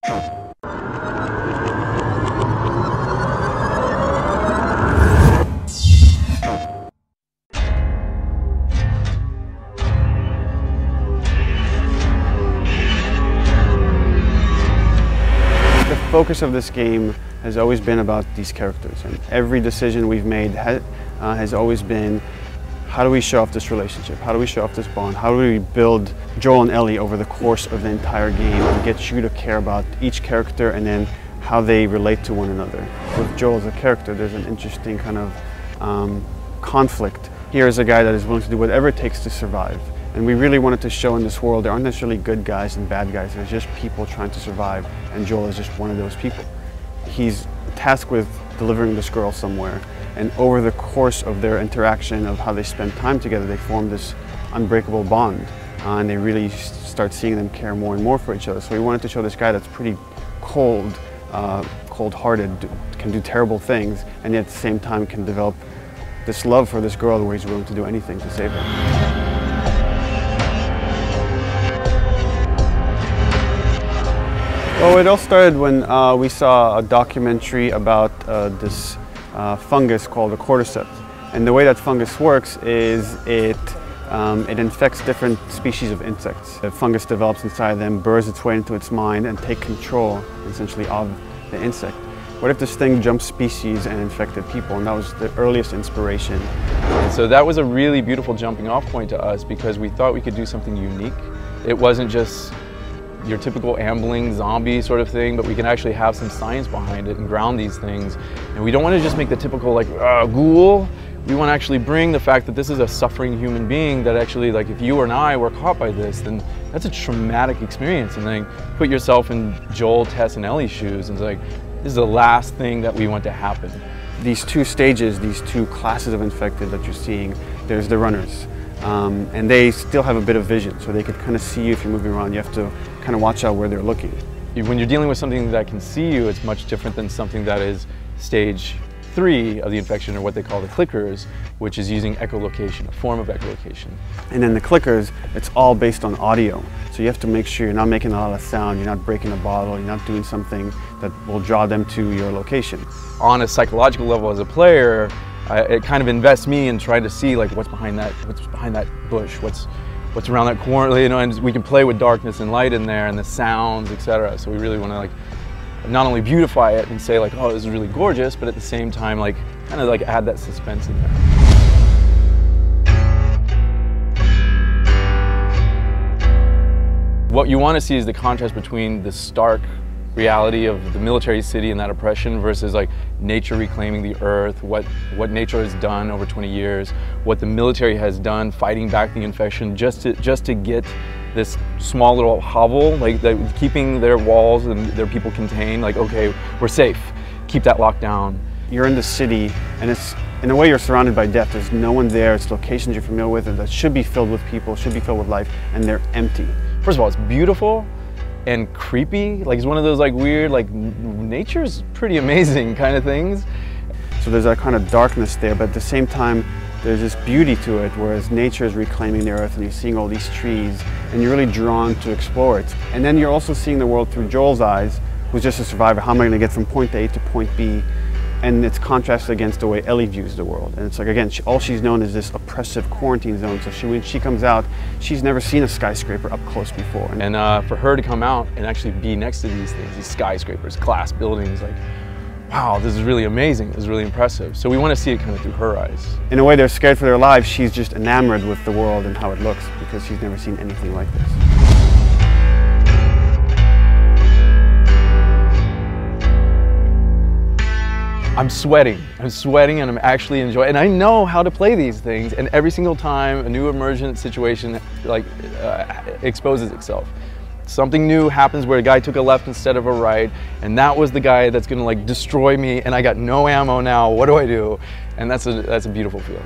The focus of this game has always been about these characters, and every decision we've made has always been, how do we show off this relationship? How do we show off this bond? How do we build Joel and Ellie over the course of the entire game and get you to care about each character and then how they relate to one another? With Joel as a character, there's an interesting kind of conflict. Here is a guy that is willing to do whatever it takes to survive. And we really wanted to show in this world there aren't necessarily good guys and bad guys. There's just people trying to survive, and Joel is just one of those people. He's tasked with delivering this girl somewhere, and over the course of their interaction, of how they spend time together, they form this unbreakable bond, and they really start seeing them care more and more for each other. So we wanted to show this guy that's pretty cold, cold-hearted, can do terrible things, and yet at the same time can develop this love for this girl where he's willing to do anything to save her. Well, it all started when we saw a documentary about this fungus called the cordyceps. And the way that fungus works is it infects different species of insects. The fungus develops inside them, burrows its way into its mind, and take control, essentially, of the insect. What if this thing jumped species and infected people? And that was the earliest inspiration. And so that was a really beautiful jumping off point to us, because we thought we could do something unique. It wasn't just your typical ambling zombie sort of thing, but we can actually have some science behind it and ground these things. And we don't want to just make the typical like ghoul. We want to actually bring the fact that this is a suffering human being, that actually, like, if you and I were caught by this, then that's a traumatic experience. And then put yourself in Joel, Tess, and Ellie's shoes, and it's like, this is the last thing that we want to happen. These two stages, these two classes of infected that you're seeing, there's the runners. And they still have a bit of vision, so they could kind of see you if you're moving around. You have to kind of watch out where they're looking. When you're dealing with something that can see you, it's much different than something that is stage 3 of the infection, or what they call the clickers, which is using echolocation, a form of echolocation. And then the clickers, it's all based on audio. So you have to make sure you're not making a lot of sound, you're not breaking a bottle, you're not doing something that will draw them to your location. On a psychological level as a player, it kind of invests me in trying to see, like, what's behind that bush, what's around that corner, you know, and we can play with darkness and light in there and the sounds, etc. So we really want to, like, not only beautify it and say, like, oh, this is really gorgeous, but at the same time, like, kind of like add that suspense in there. What you want to see is the contrast between the stark reality of the military city and that oppression versus, like, nature reclaiming the earth, what nature has done over 20 years, what the military has done fighting back the infection just to get this small little hovel, like, keeping their walls and their people contained, like, okay, we're safe, keep that locked down. You're in the city, and it's, in a way, you're surrounded by death. There's no one there, it's locations you're familiar with and that should be filled with people, should be filled with life, and they're empty. First of all, it's beautiful and creepy. Like, it's one of those, like, weird, like, nature's pretty amazing kind of things. So there's that kind of darkness there, but at the same time, there's this beauty to it, whereas nature is reclaiming the earth and you're seeing all these trees and you're really drawn to explore it. And then you're also seeing the world through Joel's eyes, who's just a survivor. How am I going to get from point A to point B? And it's contrasted against the way Ellie views the world. And it's like, again, all she's known is this oppressive quarantine zone. So when she comes out, she's never seen a skyscraper up close before. And for her to come out and actually be next to these things, these skyscrapers, glass buildings, like, wow, this is really amazing, this is really impressive. So we want to see it kind of through her eyes. In a way, they're scared for their lives. She's just enamored with the world and how it looks because she's never seen anything like this. I'm sweating and I'm actually enjoying, and I know how to play these things, and every single time a new emergent situation, like, exposes itself. Something new happens where a guy took a left instead of a right, and that was the guy that's gonna, like, destroy me, and I got no ammo now, what do I do? And that's a beautiful feeling.